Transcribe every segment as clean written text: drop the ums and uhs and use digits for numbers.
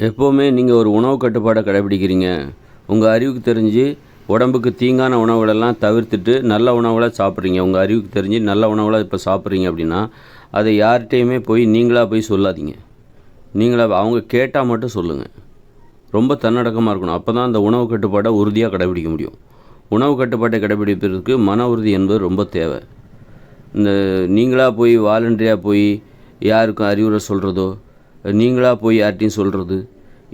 எப்போவுமே நீங்கள் ஒரு உணவு கட்டுப்பாடை கடைப்பிடிக்கிறீங்க. உங்கள் அறிவுக்கு தெரிஞ்சு உடம்புக்கு தீங்கான உணவுகளெல்லாம் தவிர்த்துட்டு நல்ல உணவுகளை சாப்பிட்றீங்க. உங்கள் அறிவுக்கு தெரிஞ்சு நல்ல உணவுகளை இப்போ சாப்பிட்றீங்க அப்படின்னா, அதை யார்கிட்டையுமே போய் நீங்களாக போய் சொல்லாதீங்க. அவங்க கேட்டால் மட்டும் சொல்லுங்கள். ரொம்ப தன்னடக்கமாக இருக்கணும். அப்போ தான் அந்த உணவு கட்டுப்பாட்டை உறுதியாக கடைப்பிடிக்க முடியும். உணவு கட்டுப்பாட்டை கடைப்பிடிப்பதற்கு மன உறுதி என்பது ரொம்ப தேவை. இந்த நீங்களாக போய் வாலண்டரியாக போய் யாருக்கும் அறிவுரை சொல்கிறதோ, நீங்களாக போய் யார்கிட்டையும் சொல்கிறது,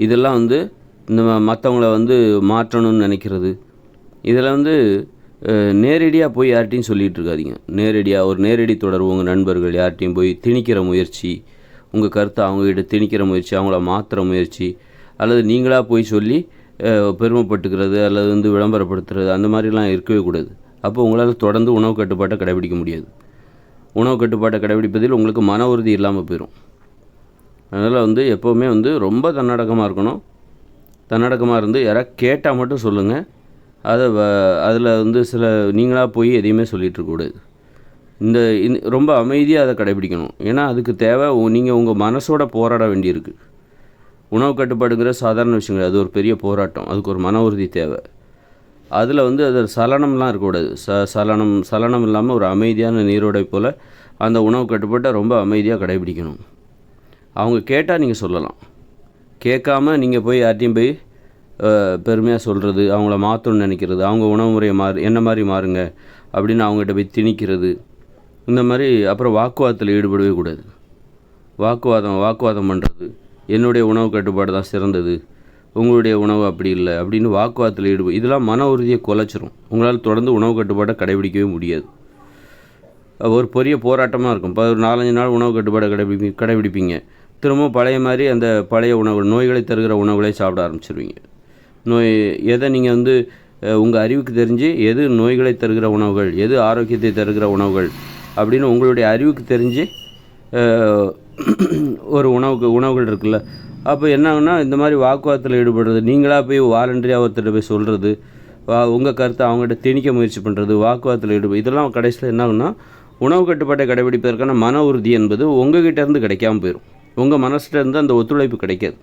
இதெல்லாம் இந்த மற்றவங்கள மாற்றணும்னு நினைக்கிறது, இதில் நேரடியாக போய் யார்கிட்டையும் சொல்லிகிட்டு இருக்காதீங்க. நேரடியாக ஒரு நேரடி தொடர்பு உங்கள் நண்பர்கள் யார்கிட்டையும் போய் திணிக்கிற முயற்சி, உங்கள் கருத்தை அவங்ககிட்ட திணிக்கிற முயற்சி, அவங்கள மாற்றுற முயற்சி, அல்லது நீங்களாக போய் சொல்லி பெருமைப்பட்டுக்கிறது அல்லது விளம்பரப்படுத்துறது, அந்த மாதிரிலாம் இருக்கவே கூடாது. அப்போ உங்களால் தொடர்ந்து உணவு கட்டுப்பாட்டை கடைபிடிக்க முடியாது. உணவு கட்டுப்பாட்டை கடைபிடிப்பதில் உங்களுக்கு மன உறுதி இல்லாமல் போயிடும். அதனால் எப்போவுமே ரொம்ப தன்னடக்கமாக இருக்கணும். தன்னடக்கமாக இருந்து யாராவது கேட்டால் மட்டும் சொல்லுங்கள். அதில் சில நீங்களாக போய் எதையுமே சொல்லிகிட்டு இருக்கக்கூடாது. ரொம்ப அமைதியாக அதை கடைபிடிக்கணும். ஏன்னா அதுக்கு தேவை நீங்கள் உங்கள் மனசோட போராட வேண்டியிருக்கு. உணவு கட்டுப்பாடுங்கிற சாதாரண விஷயங்கள், அது ஒரு பெரிய போராட்டம். அதுக்கு ஒரு மன உறுதி தேவை. அதில் அது சலனம்லாம் இருக்கக்கூடாது. சலனம் இல்லாமல் ஒரு அமைதியான நீரோடை போல் அந்த உணவு கட்டுப்பாட்டை ரொம்ப அமைதியாக கடைபிடிக்கணும். அவங்க கேட்டால் நீங்கள் சொல்லலாம். கேட்காம நீங்கள் போய் யார்ட்டையும் போய் பெருமையாக சொல்கிறது, அவங்கள மாற்றணும்னு நினைக்கிறது, அவங்க உணவு முறையை என்ன மாதிரி மாறுங்க அப்படின்னு அவங்ககிட்ட போய் திணிக்கிறது, இந்த மாதிரி. அப்புறம் வாக்குவாதத்தில் ஈடுபடவே கூடாது. வாக்குவாதம் பண்ணுறது, என்னுடைய உணவு கட்டுப்பாடு தான் சிறந்தது, உங்களுடைய உணவு அப்படி இல்லை அப்படின்னு வாக்குவாதத்தில் இதெல்லாம் மன உறுதியை குலைச்சிரும். உங்களால் தொடர்ந்து உணவு கட்டுப்பாட்டை கடைபிடிக்கவே முடியாது. ஒரு பெரிய போராட்டமாக இருக்கும். இப்போ ஒரு 4-5 நாள் உணவு கட்டுப்பாடை கடைபிடிப்பீங்க. திரும்ப பழைய மாதிரி அந்த பழைய உணவுகள், நோய்களை தருகிற உணவுகளை சாப்பிட ஆரம்பிச்சிருவீங்க. எதை நீங்கள் உங்கள் அறிவுக்கு தெரிஞ்சு எது நோய்களை தருகிற உணவுகள், எது ஆரோக்கியத்தை தருகிற உணவுகள் அப்படின்னு உங்களுடைய அறிவுக்கு தெரிஞ்சு ஒரு உணவுகள் இருக்குல்ல, அப்போ என்ன ஆகுனா இந்த மாதிரி வாக்குவாதத்தில் ஈடுபடுறது, நீங்களாக போய் வாலண்டரியாக ஒருத்தர் போய் சொல்கிறது, உங்கள் கருத்தை அவங்ககிட்ட திணிக்க முயற்சி பண்ணுறது, வாக்குவாதத்தில் இதெல்லாம் கடைசியில் என்ன ஆகுனா உணவு கட்டுப்பாட்டை கடைபிடிப்பதற்கான மன உறுதி என்பது உங்கள்கிட்டேருந்து கிடைக்காமல் போயிடும். உங்கள் மனசிட்டேருந்து அந்த ஒத்துழைப்பு கிடைக்காது.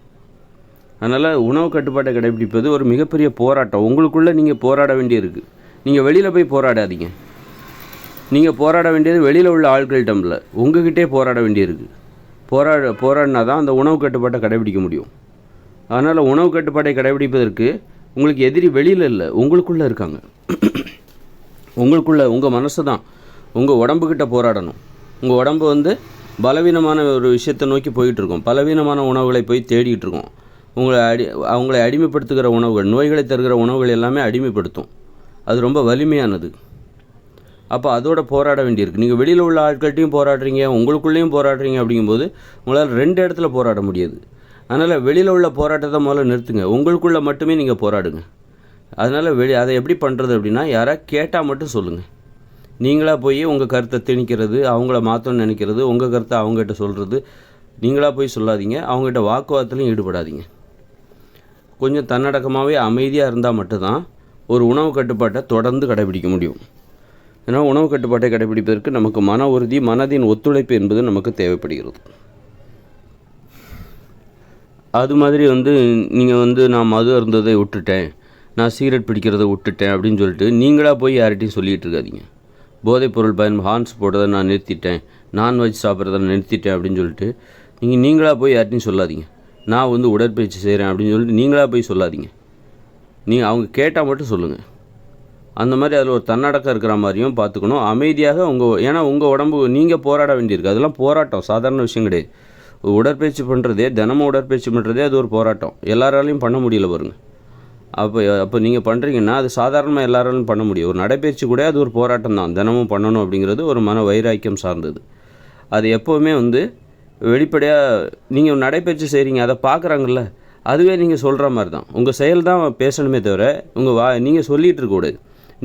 அதனால் உணவு கட்டுப்பாட்டை கடைபிடிப்பது ஒரு மிகப்பெரிய போராட்டம். உங்களுக்குள்ளே நீங்கள் போராட வேண்டியிருக்கு. நீங்கள் வெளியில் போய் போராடாதீங்க. நீங்கள் போராட வேண்டியது வெளியில் உள்ள ஆட்கள்கிட்ட இல்லை, உங்கள்கிட்டே போராட வேண்டியிருக்கு. போராடினா தான் அந்த உணவு கட்டுப்பாட்டை கடைபிடிக்க முடியும். அதனால் உணவு கட்டுப்பாட்டை கடைபிடிப்பதற்கு உங்களுக்கு எதிரி வெளியில் இல்லை, உங்களுக்குள்ளே இருக்காங்க. உங்கள் மனசு தான் உங்கள் உடம்புக்கிட்ட போராடணும். உங்கள் உடம்பு பலவீனமான ஒரு விஷயத்தை நோக்கி போயிட்டுருக்கோம். பலவீனமான உணவுகளை போய் தேடிகிட்டு இருக்கோம். அவங்களை அடிமைப்படுத்துகிற உணவுகள், நோய்களை தருகிற உணவுகள் எல்லாமே அடிமைப்படுத்தும். அது ரொம்ப வலிமையானது. அப்போ அதோட போராட வேண்டியிருக்கு. நீங்கள் வெளியில் உள்ள ஆட்கள்கிட்டையும் போராடுறீங்க, உங்களுக்குள்ளேயும் போராடுறீங்க. அப்படிங்கும்போது உங்களால் 2 இடத்துல போராட முடியாது. அதனால் வெளியில் உள்ள போராட்டத்தை முதல்ல நிறுத்துங்க. உங்களுக்குள்ளே மட்டுமே நீங்கள் போராடுங்க. அதனால் அதை எப்படி பண்ணுறது அப்படின்னா, யாராவது கேட்டால் மட்டும் சொல்லுங்கள். நீங்களாக போய் உங்கள் கருத்தை திணிக்கிறது, அவங்கள மாற்றணும்னு நினைக்கிறது, உங்கள் கருத்தை அவங்ககிட்ட சொல்கிறது, நீங்களாக போய் சொல்லாதீங்க. அவங்ககிட்ட வாக்குவாதத்திலையும் ஈடுபடாதீங்க. கொஞ்சம் தன்னடக்கமாகவே அமைதியாக இருந்தால் மட்டும்தான் ஒரு உணவு கட்டுப்பாட்டை தொடர்ந்து கடைபிடிக்க முடியும். ஏன்னா உணவு கட்டுப்பாட்டை கடைபிடிப்பதற்கு நமக்கு மன உறுதி, மனதின் ஒத்துழைப்பு என்பது நமக்கு தேவைப்படுகிறது. அது மாதிரி நீங்கள் நான் மது அருந்ததை விட்டுட்டேன், நான் சிகரெட் பிடிக்கிறத விட்டுட்டேன் அப்படின்னு சொல்லிட்டு நீங்களாக போய் யார்கிட்டையும் சொல்லிகிட்டு இருக்காதீங்க. போதைப்பொருள் ஹார்ன்ஸ் போடுறதை நான் நிறுத்திட்டேன், நான்வெஜ் சாப்பிட்றத நிறுத்திட்டேன் அப்படின்னு சொல்லிட்டு நீங்களாக போய் யார்கிட்டையும் சொல்லாதீங்க. நான் உடற்பயிற்சி செய்கிறேன் அப்படின்னு சொல்லிட்டு நீங்களாக போய் சொல்லாதீங்க. அவங்க கேட்டால் மட்டும் சொல்லுங்கள். அந்த மாதிரி அதில் ஒரு தன்னடக்கம் இருக்கிற மாதிரியும் பார்த்துக்கணும். அமைதியாக ஏன்னா உங்கள் உடம்பு நீங்கள் போராட வேண்டியிருக்கு. அதெல்லாம் போராட்டம், சாதாரண விஷயம் கிடையாது. உடற்பயிற்சி பண்ணுறதே, தினமும் உடற்பயிற்சி பண்ணுறதே அது ஒரு போராட்டம். எல்லாராலையும் பண்ண முடியல பாருங்கள். அப்போ நீங்கள் பண்ணுறீங்கன்னா அது சாதாரணமாக எல்லாராலும் பண்ண முடியும். ஒரு நடைப்பயிற்சி கூட அது ஒரு போராட்டம் தான். தினமும் பண்ணணும் அப்படிங்கிறது ஒரு மன வைராக்கியம் சார்ந்தது. அது எப்போவுமே வெளிப்படையாக நீங்கள் நடைப்பயிற்சி செய்கிறீங்க, அதை பார்க்குறாங்கல்ல, அதுவே நீங்கள் சொல்கிற மாதிரி தான். உங்கள் செயல் தான் பேசணுமே தவிர நீங்கள் சொல்லிகிட்டு இருக்கக்கூடாது.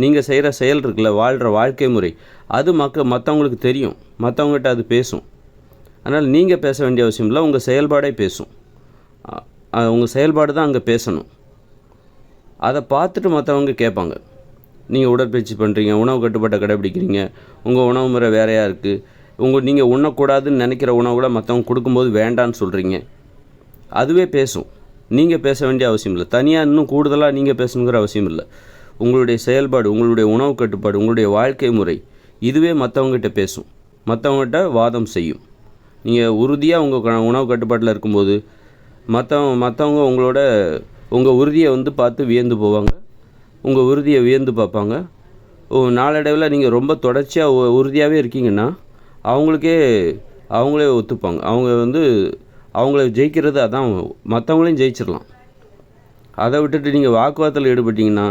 நீங்கள் செய்கிற செயல் இருக்குல்ல, வாழ்கிற வாழ்க்கை முறை, அது மற்றவங்களுக்கு தெரியும், மற்றவங்ககிட்ட அது பேசும். அதனால் நீங்கள் பேச வேண்டிய அவசியம் இல்லை, உங்கள் செயல்பாடே பேசும். உங்கள் செயல்பாடு தான் அங்கே பேசணும். அதை பார்த்துட்டு மற்றவங்க கேட்பாங்க. நீங்கள் உடற்பயிற்சி பண்ணுறீங்க, உணவு கட்டுப்பாட்டை கடைபிடிக்கிறீங்க, உங்கள் உணவு முறை வேறையாக இருக்குது, நீங்கள் உண்ணக்கூடாதுன்னு நினைக்கிற உணவுகளை மற்றவங்க கொடுக்கும்போது வேண்டான்னு சொல்கிறீங்க, அதுவே பேசும். நீங்கள் பேச வேண்டிய அவசியம் இல்லை. தனியாக இன்னும் கூடுதலாக நீங்கள் பேசணுங்கிற அவசியம் இல்லை. உங்களுடைய செயல்பாடு, உங்களுடைய உணவு கட்டுப்பாடு, உங்களுடைய வாழ்க்கை முறை இதுவே மற்றவங்ககிட்ட பேசும், மற்றவங்ககிட்ட வாதம் செய்யும். நீங்கள் உறுதியாக உங்கள் உணவு கட்டுப்பாட்டில் இருக்கும்போது மற்றவங்க உங்கள் உறுதியை வந்து பார்த்து வியந்து போவாங்க, உங்கள் உறுதியை வியந்து பார்ப்பாங்க. நாளடைவில் நீங்கள் ரொம்ப தொடர்ச்சியாக உறுதியாகவே இருக்கீங்கன்னா அவங்களே ஒத்துப்பாங்க. அவங்கள ஜெயிக்கிறது அதான், மற்றவங்களையும் ஜெயிச்சிடலாம். அதை விட்டுட்டு நீங்கள் வாக்குவாதத்தில் ஈடுபட்டிங்கன்னா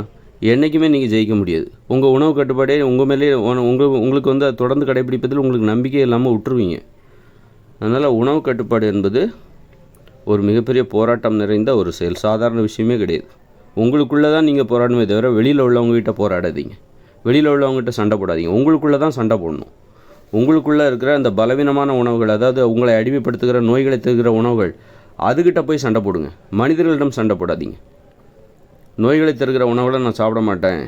என்றைக்குமே நீங்கள் ஜெயிக்க முடியாது. உங்கள் உணவு கட்டுப்பாடே உங்கள் மேலே உங்களுக்கு வந்து அதை தொடர்ந்து கடைபிடிப்பதில் உங்களுக்கு நம்பிக்கை இல்லாமல் விட்டுருவீங்க. அதனால் உணவு கட்டுப்பாடு என்பது ஒரு மிகப்பெரிய போராட்டம் நிறைந்த ஒரு செயல், சாதாரண விஷயமே கிடையாது. உங்களுக்குள்ளே தான் நீங்கள் போராடணுமே தவிர வெளியில் உள்ளவங்ககிட்ட போராடாதீங்க, வெளியில் உள்ளவங்ககிட்ட சண்டை போடாதீங்க. உங்களுக்குள்ளே தான் சண்டை போடணும். உங்களுக்குள்ளே இருக்கிற அந்த பலவீனமான உணவுகள், அதாவது உங்களை அடிமைப்படுத்துகிற நோய்களை தருகிற உணவுகள், அதுக்கிட்ட போய் சண்டை போடுங்க. மனிதர்களிடம் சண்டை போடாதீங்க. நோய்களை தருகிற உணவுகளை நான் சாப்பிட மாட்டேன்,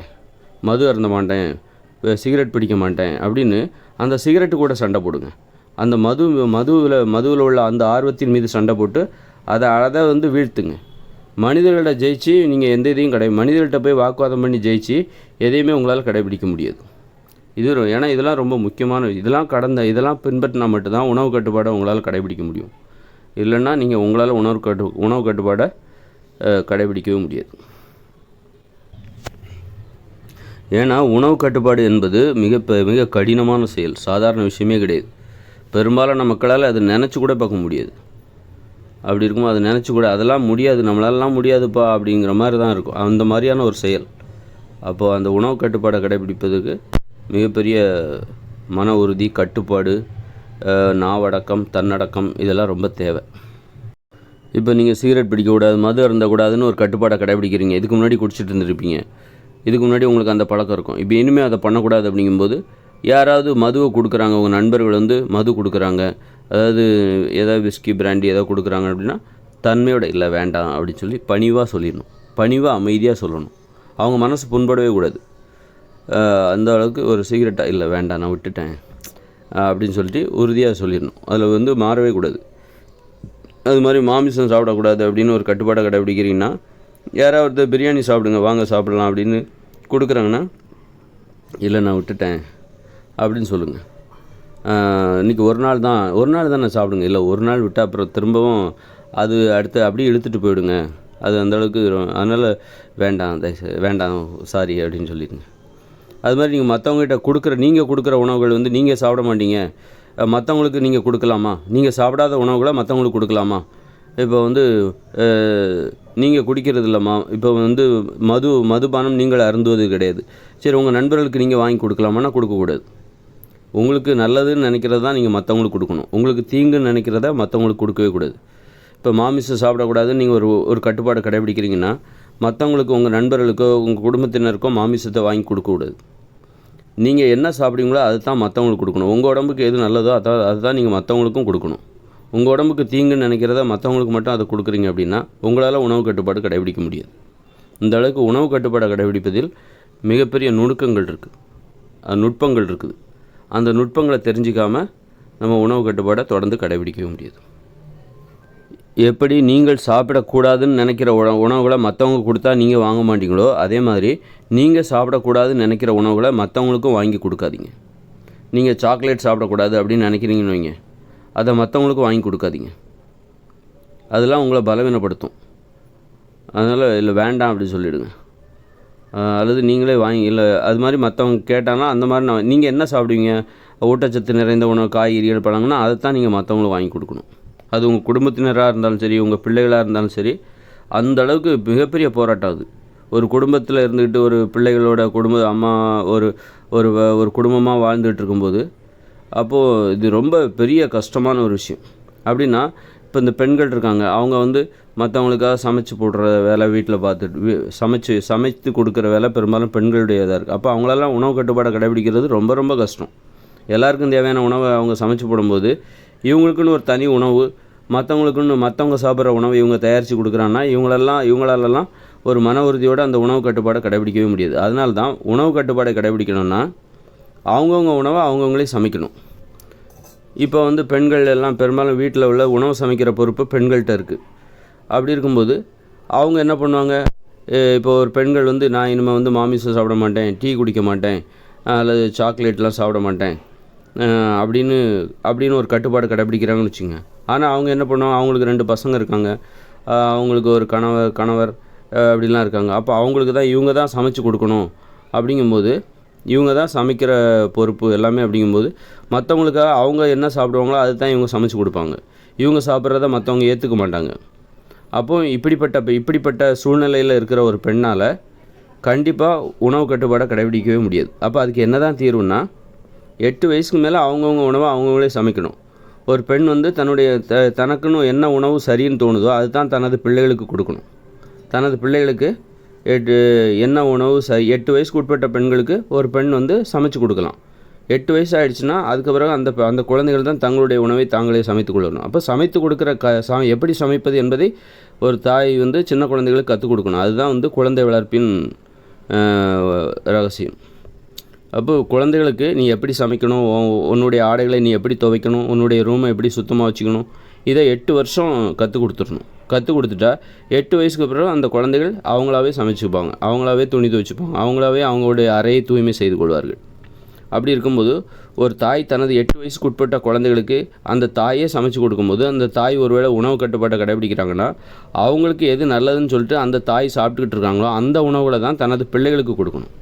மது அருந்த மாட்டேன், சிகரெட் பிடிக்க மாட்டேன் அப்படின்னு அந்த சிகரெட்டு கூட சண்டை போடுங்க. அந்த மதுவில் உள்ள அந்த ஆர்வத்தின் மீது சண்டை போட்டு அதை வந்து வீழ்த்துங்க. மனிதர்கள்ட்ட ஜெயிச்சு நீங்கள் எந்த இதையும் மனிதர்கள்ட்ட போய் வாக்குவாதம் பண்ணி ஜெயிச்சு எதையுமே உங்களால் கடைபிடிக்க முடியாது. ஏன்னா இதெல்லாம் ரொம்ப முக்கியமான, இதெல்லாம் பின்பற்றினா மட்டும்தான் உணவு கட்டுப்பாடை உங்களால் கடைபிடிக்க முடியும். இல்லைன்னா நீங்கள் உங்களால் உணவு கட்டுப்பாடை கடைபிடிக்கவே முடியாது. ஏன்னா உணவு கட்டுப்பாடு என்பது மிக கடினமான செயல், சாதாரண விஷயமே கிடையாது. பெரும்பாலான மக்களால் அதை நினச்சி கூட பார்க்க முடியாது. அப்படி இருக்கும்போது அதை நினச்சி கூட அதெல்லாம் முடியாது, நம்மளாலலாம் முடியாதுப்பா அப்படிங்கிற மாதிரி தான் இருக்கும் அந்த மாதிரியான ஒரு செயல். அப்போது அந்த உணவு கட்டுப்பாடை கடைபிடிப்பதுக்கு மிகப்பெரிய மன உறுதி, கட்டுப்பாடு, நாவடக்கம், தன்னடக்கம் இதெல்லாம் ரொம்ப தேவை. இப்போ நீங்கள் சிகரெட் பிடிக்கக்கூடாது, மது அருந்தக்கூடாதுன்னு ஒரு கட்டுப்பாடை கடைபிடிக்கிறீங்க. இதுக்கு முன்னாடி குடிச்சிட்டு இருந்திருப்பீங்க, இதுக்கு முன்னாடி உங்களுக்கு அந்த பழக்கம் இருக்கும். இப்போ இனிமேல் அதை பண்ணக்கூடாது அப்படிங்கும்போது யாராவது மதுவை கொடுக்குறாங்க, உங்கள் நண்பர்கள் வந்து மது கொடுக்குறாங்க, அதாவது ஏதாவது விஸ்கி பிராண்டி ஏதாவது கொடுக்குறாங்க அப்படின்னா தன்மையோட இல்லை வேண்டாம் அப்படின்னு சொல்லி பணிவாக சொல்லிடணும். பணிவாக அமைதியாக சொல்லணும். அவங்க மனசு புண்படவே கூடாது. அந்த அளவுக்கு ஒரு சிகரெட்டாக இல்லை வேண்டாம் நான் விட்டுட்டேன் அப்படின்னு சொல்லிட்டு உறுதியாக சொல்லிடணும். அதில் வந்து மாறவே கூடாது. அது மாதிரி மாமிசம் சாப்பிடக்கூடாது அப்படின்னு ஒரு கட்டுப்பாடை கடைபிடிக்கிறீங்கன்னா யாராவது பிரியாணி சாப்பிடுங்க வாங்க சாப்பிடலாம் அப்படின்னு கொடுக்குறாங்கன்னா இல்லை நான் விட்டுட்டேன் அப்படின்னு சொல்லுங்கள். இன்றைக்கி ஒரு நாள் தானே சாப்பிடுங்க, இல்லை ஒரு நாள் விட்டு அப்புறம் திரும்பவும் அது அடுத்து அப்படியே இழுத்துட்டு போயிடுங்க, அது அந்தளவுக்கு அதனால் வேண்டாம் சாரி அப்படின்னு சொல்லிடுங்க. அது மாதிரி நீங்கள் கொடுக்குற உணவுகள் வந்து நீங்கள் சாப்பிட மாட்டீங்க, மற்றவங்களுக்கு நீங்கள் கொடுக்கலாமா? நீங்கள் சாப்பிடாத உணவுகளை மற்றவங்களுக்கு கொடுக்கலாமா? இப்போ வந்து நீங்கள் குடிக்கிறது இல்லைம்மா, இப்போ வந்து மதுபானம் நீங்கள் அருந்துவது கிடையாது, சரி உங்கள் நண்பர்களுக்கு நீங்கள் வாங்கி கொடுக்கலாமான்னா கொடுக்கக்கூடாது. உங்களுக்கு நல்லதுன்னு நினைக்கிறது தான் நீங்கள் மற்றவங்களுக்கு கொடுக்கணும். உங்களுக்கு தீங்குன்னு நினைக்கிறத மற்றவங்களுக்கு கொடுக்கவே கூடாது. இப்போ மாமிசம் சாப்பிடக்கூடாதுன்னு நீங்கள் ஒரு கட்டுப்பாடு கடைபிடிக்கிறீங்கன்னா மற்றவங்களுக்கு, உங்கள் நண்பர்களுக்கோ உங்கள் குடும்பத்தினருக்கோ மாமிசத்தை வாங்கி கொடுக்கக்கூடாது. நீங்கள் என்ன சாப்பிட்றீங்களோ அது தான் மற்றவங்களுக்கு கொடுக்கணும். உங்கள் உடம்புக்கு எது நல்லதோ அதுதான் நீங்கள் மற்றவங்களுக்கும் கொடுக்கணும். உங்கள் உடம்புக்கு தீங்குன்னு நினைக்கிறத மற்றவங்களுக்கு மட்டும் அதை கொடுக்குறீங்க அப்படின்னா உங்களால் உணவு கட்டுப்பாடு கடைபிடிக்க முடியாது. இந்த அளவுக்கு உணவு கட்டுப்பாடை கடைபிடிப்பதில் மிகப்பெரிய நுணுக்கங்கள் இருக்குது, நுட்பங்கள் இருக்குது. அந்த நுட்பங்களை தெரிஞ்சிக்காமல் நம்ம உணவு கட்டுப்பாடை தொடர்ந்து கடைபிடிக்கவே முடியாது. எப்படி நீங்கள் சாப்பிடக்கூடாதுன்னு நினைக்கிற உணவுகளை மற்றவங்க கொடுத்தா நீங்கள் வாங்க மாட்டீங்களோ அதே மாதிரி நீங்கள் சாப்பிடக்கூடாதுன்னு நினைக்கிற உணவுகளை மற்றவங்களுக்கும் வாங்கி கொடுக்காதீங்க. நீங்கள் சாக்லேட் சாப்பிடக்கூடாது அப்படின்னு நினைக்கிறீங்கன்னு வைங்க, அதை மற்றவங்களுக்கும் வாங்கி கொடுக்காதீங்க. அதெல்லாம் உங்களை பலவீனப்படுத்தும். அதனால் இல்லை வேண்டாம் அப்படின்னு சொல்லிவிடுங்க. அல்லது நீங்களே இல்லை அது மாதிரி மற்றவங்க கேட்டாங்கன்னா அந்த மாதிரி நீங்கள் என்ன சாப்பிடுவீங்க, ஊட்டச்சத்து நிறைந்த உணவு, காய்கறிகள், பழங்கன்னா அதைத்தான் நீங்கள் மற்றவங்களுக்கு வாங்கி கொடுக்கணும். அது உங்கள் குடும்பத்தினராக இருந்தாலும் சரி, உங்கள் பிள்ளைகளாக இருந்தாலும் சரி. அந்த அளவுக்கு மிகப்பெரிய போராட்டம் அது. ஒரு குடும்பத்தில் இருந்துக்கிட்டு ஒரு பிள்ளைகளோட அம்மா ஒரு குடும்பமாக வாழ்ந்துகிட்டு இருக்கும்போது அப்போது இது ரொம்ப பெரிய கஷ்டமான ஒரு விஷயம். அப்படின்னா இப்போ இந்த பெண்கள் இருக்காங்க, அவங்க வந்து மற்றவங்களுக்காக சமைச்சு போடுற வேலை, வீட்டில் பார்த்துட்டு சமைத்து கொடுக்குற வேலை பெரும்பாலும் பெண்களுடையதாக இருக்குது. அப்போ அவங்களெல்லாம் உணவு கட்டுப்பாடை கடைபிடிக்கிறது ரொம்ப ரொம்ப கஷ்டம். எல்லாருக்கும் தேவையான உணவை அவங்க சமைச்சு போடும்போது இவங்களுக்குன்னு ஒரு தனி உணவு, மற்றவங்க சாப்பிட்ற உணவை இவங்க தயாரித்து கொடுக்குறாங்கன்னா இவங்களாலெல்லாம் ஒரு மன உறுதியோடு அந்த உணவு கட்டுப்பாடை கடைபிடிக்கவே முடியாது. அதனால தான் உணவு கட்டுப்பாடை கடைபிடிக்கணும்னா அவங்கவுங்க உணவை அவங்கவுங்களே சமைக்கணும். இப்போ வந்து பெண்கள் எல்லாம் பெரும்பாலும் வீட்டில் உள்ள உணவு சமைக்கிற பொறுப்பு பெண்கள்கிட்ட இருக்குது. அப்படி இருக்கும்போது அவங்க என்ன பண்ணுவாங்க, இப்போ ஒரு பெண்கள் வந்து நான் இனிமேல் வந்து மாமிசம் சாப்பிட மாட்டேன், டீ குடிக்க மாட்டேன், அல்லது சாக்லேட்லாம் சாப்பிட மாட்டேன் அப்படின்னு ஒரு கட்டுப்பாடு கடைப்பிடிக்கிறாங்கன்னு வச்சுங்க. ஆனால் அவங்க என்ன பண்ணுவாங்க, அவங்களுக்கு 2 பசங்க இருக்காங்க, அவங்களுக்கு ஒரு கணவர் அப்படிலாம் இருக்காங்க. அப்போ அவங்களுக்கு தான் இவங்க தான் சமைச்சு கொடுக்கணும் அப்படிங்கும்போது, இவங்க தான் சமைக்கிற பொறுப்பு எல்லாமே. அப்படிங்கும்போது மற்றவங்களுக்காக அவங்க என்ன சாப்பிடுவாங்களோ அது தான் இவங்க சமைச்சு கொடுப்பாங்க. இவங்க சாப்பிட்றத மற்றவங்க ஏற்றுக்க மாட்டாங்க. அப்போது இப்படிப்பட்ட சூழ்நிலையில் இருக்கிற ஒரு பெண்ணால் கண்டிப்பாக உணவு கட்டுப்பாடை கடைபிடிக்கவே முடியாது. அப்போ அதுக்கு என்ன தான் தீர்வுன்னா, 8 வயசுக்கு மேலே அவங்கவுங்க உணவை அவங்கவுங்களே சமைக்கணும். ஒரு பெண் வந்து தன்னுடைய தனக்குன்னு என்ன உணவு சரின்னு தோணுதோ அதுதான் தனது பிள்ளைகளுக்கு கொடுக்கணும். தனது பிள்ளைகளுக்கு என்ன உணவு 8 வயசுக்கு உட்பட்ட பெண்களுக்கு ஒரு பெண் வந்து சமைச்சு கொடுக்கலாம். 8 வயசு ஆகிடுச்சுன்னா அதுக்கு பிறகு அந்த குழந்தைகள் தான் தங்களுடைய உணவை தாங்களே சமைத்து கொள்ளணும். அப்போ சமைத்து கொடுக்குற எப்படி சமைப்பது என்பதை ஒரு தாய் வந்து சின்ன குழந்தைகளுக்கு கற்றுக் கொடுக்கணும். அதுதான் வந்து குழந்தை வளர்ப்பின் ரகசியம். அப்போ குழந்தைகளுக்கு நீ எப்படி சமைக்கணும், உன்னுடைய ஆடைகளை நீ எப்படி துவைக்கணும், உன்னுடைய ரூமை எப்படி சுத்தமாக வச்சுக்கணும், இதை 8 வருஷம் கற்றுக் கொடுத்துடணும். கற்றுக் கொடுத்துட்டா 8 வயசுக்கு அப்புறம் அந்த குழந்தைகள் அவங்களாவே சமைச்சுப்பாங்க, அவங்களாவே துணி துவைச்சுப்பாங்க, அவங்களாவே அவங்களுடைய அறையை தூய்மை செய்து கொள்வார்கள். அப்படி இருக்கும்போது ஒரு தாய் தனது 8 வயசுக்கு உட்பட்ட குழந்தைகளுக்கு அந்த தாயே சமைச்சு கொடுக்கும்போது, அந்த தாய் ஒருவேளை உணவு கட்டுப்பாட்டை கடைபிடிக்கிறாங்கன்னா அவங்களுக்கு எது நல்லதுன்னு சொல்லிட்டு அந்த தாய் சாப்பிட்டுக்கிட்டு இருக்காங்களோ அந்த உணவுகளை தான் தனது பிள்ளைகளுக்கு கொடுக்கணும்.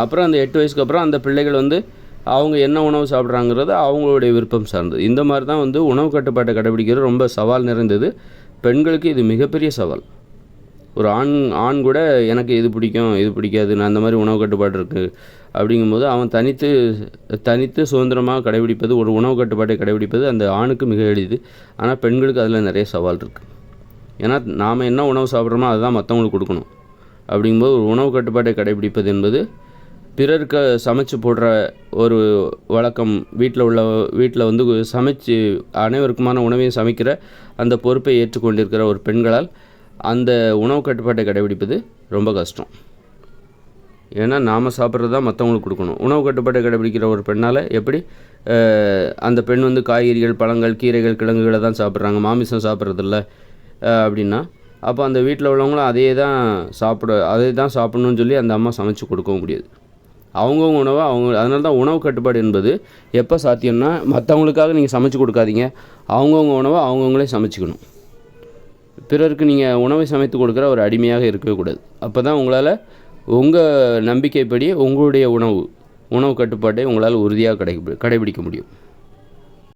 அப்புறம் அந்த 8 வயசுக்கு அப்புறம் அந்த பிள்ளைகள் வந்து அவங்க என்ன உணவு சாப்பிட்றாங்கிறது அவங்களுடைய விருப்பம் சார்ந்தது. இந்த மாதிரி தான் வந்து உணவு கட்டுப்பாட்டை கடைபிடிக்கிறது ரொம்ப சவால் நிறைந்தது. பெண்களுக்கு இது மிகப்பெரிய சவால். ஒரு ஆண் கூட எனக்கு இது பிடிக்கும், இது பிடிக்காது, நான் அந்த மாதிரி உணவு கட்டுப்பாடு இருக்குது அப்படிங்கும்போது அவன் தனித்து சுதந்திரமாக கடைபிடிப்பது, ஒரு உணவு கட்டுப்பாட்டை கடைபிடிப்பது அந்த ஆணுக்கு மிக எளிது. ஆனால் பெண்களுக்கு அதில் நிறைய சவால் இருக்குது. ஏன்னா நாம் என்ன உணவு சாப்பிட்றோமோ அதுதான் மற்றவங்களுக்கு கொடுக்கணும். அப்படிங்கும்போது ஒரு உணவு கட்டுப்பாட்டை கடைபிடிப்பது என்பது பிறருக்கு சமைச்சு போடுற ஒரு வழக்கம். வீட்டில் வந்து சமைச்சு அனைவருக்குமான உணவையும் சமைக்கிற அந்த பொறுப்பை ஏற்றுக்கொண்டிருக்கிற ஒரு பெண்களால் அந்த உணவு கட்டுப்பாட்டை கடைபிடிப்பது ரொம்ப கஷ்டம். ஏன்னா நாம் சாப்பிட்றது தான் மற்றவங்களுக்கு கொடுக்கணும். உணவு கட்டுப்பாட்டை கடைபிடிக்கிற ஒரு பெண்ணால் எப்படி அந்த பெண் வந்து காய்கறிகள், பழங்கள், கீரைகள், கிழங்குகளை தான் சாப்பிட்றாங்க, மாமிசம் சாப்பிட்றதில்ல அப்படின்னா, அப்போ அந்த வீட்டில் உள்ளவங்களும் அதே தான் சாப்பிடணும்னு சொல்லி அந்த அம்மா சமைச்சு கொடுக்கவும் முடியாது. அவங்கவுங்க உணவை அதனால தான் உணவு கட்டுப்பாடு என்பது எப்போ சாத்தியம்னா, மற்றவங்களுக்காக நீங்கள் சமைச்சு கொடுக்காதீங்க, அவங்கவுங்க உணவை அவங்கவுங்களே சமைச்சிக்கணும். பிறருக்கு நீங்கள் உணவை சமைத்து கொடுக்குற ஒரு அடிமையாக இருக்கவே கூடாது. அப்போ தான் உங்களால் உங்கள் நம்பிக்கைப்படி உங்களுடைய உணவு கட்டுப்பாட்டை உங்களால் உறுதியாக கடைபிடிக்க முடியும்.